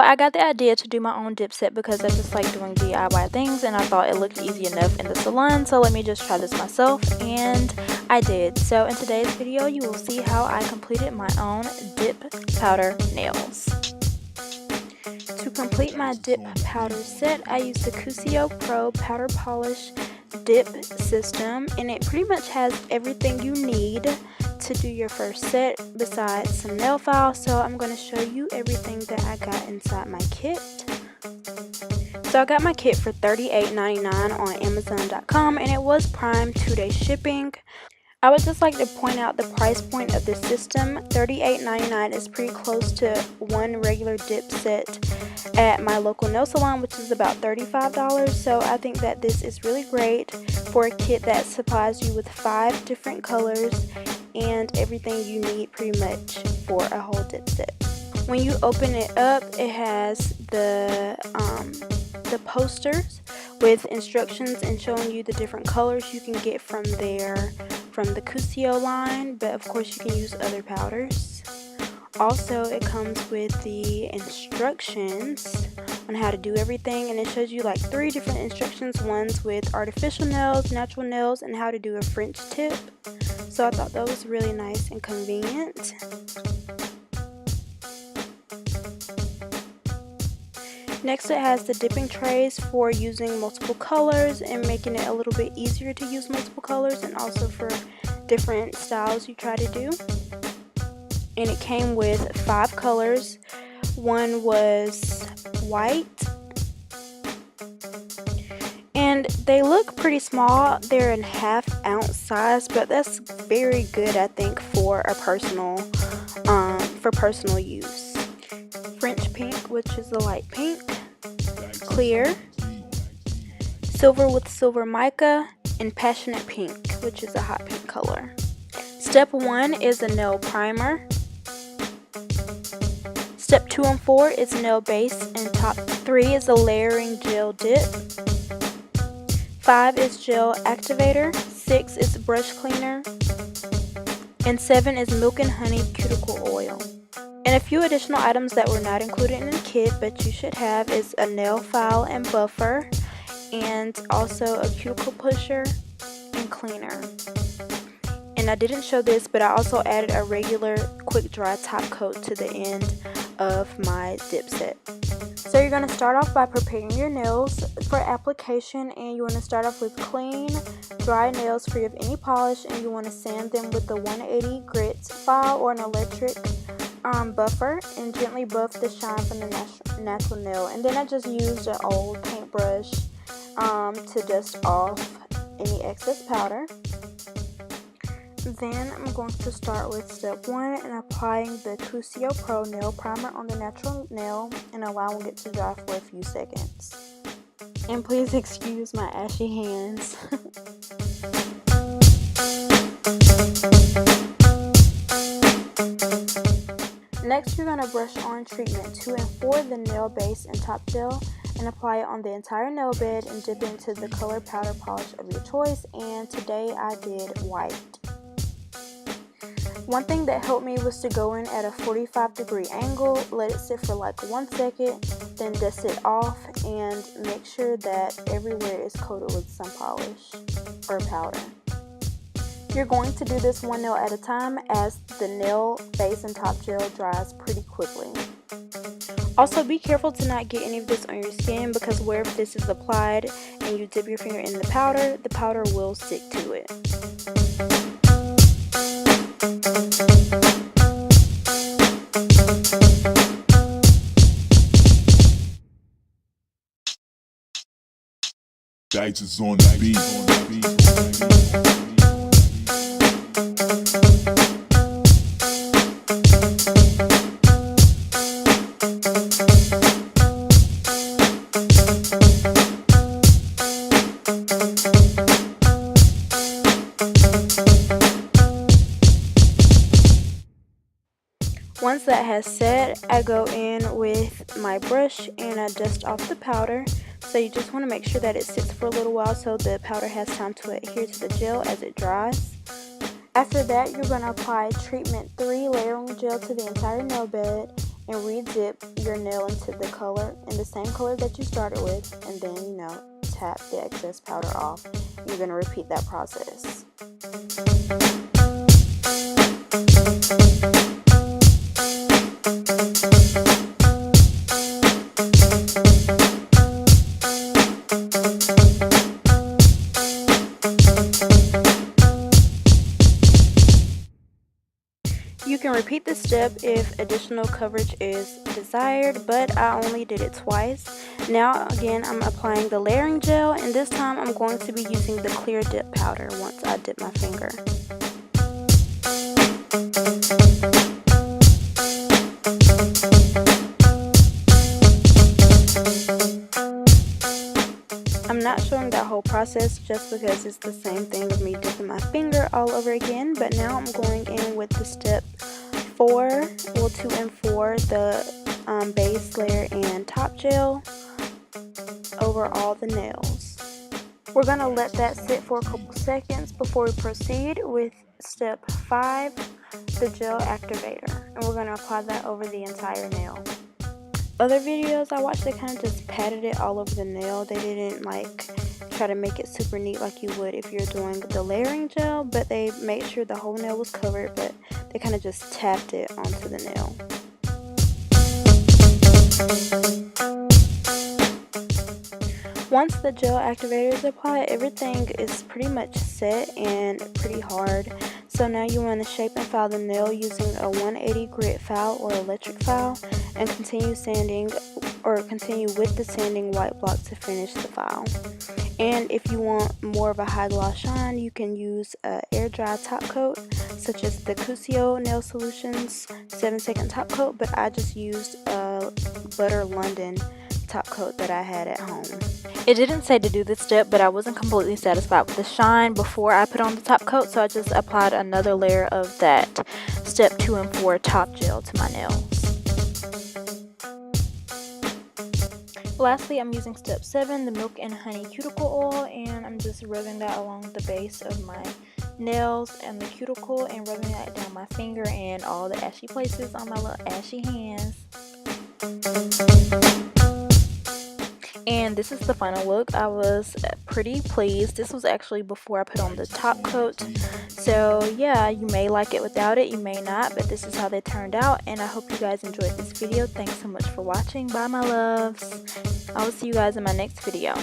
I got the idea to do my own dip set because I just like doing DIY things, and I thought it looked easy enough in the salon, so let me just try this myself, and I did. So in today's video, you will see how I completed my own dip powder nails. To complete my dip powder set, I used the TheTiaraMakia Pro Powder Polish Dip System, and it pretty much has everything you need to do your first set besides some nail files. So I'm going to show you everything that I got inside my kit. So I got my kit for $38.99 on Amazon.com, and it was Prime 2-day shipping. I would just like to point out the price point of this system. $38.99 is pretty close to one regular dip set at my local nail salon, which is about $35. So I think that this is really great for a kit that supplies you with 5 different colors and everything you need pretty much for a whole dip set. When you open it up, it has the posters with instructions and showing you the different colors you can get from the TheTiaraMakia line, but of course you can use other powders. Also, it comes with the instructions on how to do everything, and it shows you like 3 different instructions, ones with artificial nails, natural nails, and how to do a French tip. So I thought that was really nice and convenient. Next, it has the dipping trays for using multiple colors and making it a little bit easier to use multiple colors, and also for different styles you try to do. And it came with 5 colors. One was white, and they look pretty small. They're in 1/2 ounce size, but that's very good, I think, for a personal use. French pink, which is the light pink, clear, silver with silver mica, and passionate pink, which is a hot pink color. Step 1 is a nail primer. Step 2 and 4 is nail base, and top 3 is a layering gel dip. 5 is gel activator. 6 is brush cleaner, and 7 is milk and honey cuticle oil. And a few additional items that were not included in the kit but you should have is a nail file and buffer, and also a cuticle pusher and cleaner. And I didn't show this, but I also added a regular quick dry top coat to the end of my dip set. So you're going to start off by preparing your nails for application, and you want to start off with clean, dry nails free of any polish, and you want to sand them with the 180 grits file or an electric buffer, and gently buff the shine from the natural nail. And then I just used an old paintbrush to dust off any excess powder. Then I'm going to start with step 1 and applying the TheTiaraMakia Pro nail primer on the natural nail and allowing it to dry for a few seconds. And please excuse my ashy hands. Next, you're going to brush on treatment 2 and 4, the nail base and top gel, and apply it on the entire nail bed and dip into the color powder polish of your choice. And today I did white. One thing that helped me was to go in at a 45-degree angle, let it sit for like 1 second, then dust it off, and make sure that everywhere is coated with some polish or powder. You're going to do this one nail at a time, as the nail base and top gel dries pretty quickly. Also, be careful to not get any of this on your skin, because wherever this is applied and you dip your finger in the powder will stick to it. Dice is on the beat. Once that has set, I go in with my brush and I dust off the powder. So you just want to make sure that it sits for a little while so the powder has time to adhere to the gel as it dries. After that, you're going to apply treatment 3 layering gel to the entire nail bed and re-dip your nail into the color, in the same color that you started with, and then, you know, tap the excess powder off. You're going to repeat that process. You can repeat this step if additional coverage is desired, but I only did it twice. Now again, I'm applying the layering gel, and this time I'm going to be using the clear dip powder once I dip my finger. I'm not showing that whole process just because it's the same thing of me dipping my finger all over again, but now I'm going in with the step 4, well 2 and 4, the base layer and top gel over all the nails. We're going to let that sit for a couple seconds before we proceed with step 5, the gel activator, and we're going to apply that over the entire nail. Other videos I watched, they kind of just patted it all over the nail. They didn't like try to make it super neat like you would if you're doing the layering gel, but they made sure the whole nail was covered, but they kind of just tapped it onto the nail. Once the gel activator is applied, everything is pretty much set and pretty hard. So now you want to shape and file the nail using a 180 grit file or electric file, and continue sanding or continue with the sanding white block to finish the file. And if you want more of a high gloss shine, you can use a air dry top coat such as the Cusio Nail Solutions 7-second top coat, but I just used a Butter London top coat that I had at home. It didn't say to do this step, but I wasn't completely satisfied with the shine before I put on the top coat, so I just applied another layer of that step 2 and 4 top gel to my nails. Lastly, I'm using step 7, the milk and honey cuticle oil, and I'm just rubbing that along the base of my nails and the cuticle and rubbing that down my finger and all the ashy places on my little ashy hands. And this is the final look. I was pretty pleased. This was actually before I put on the top coat. So yeah, you may like it without it, you may not, but this is how they turned out, and I hope you guys enjoyed this video. Thanks so much for watching. Bye my loves. I will see you guys in my next video.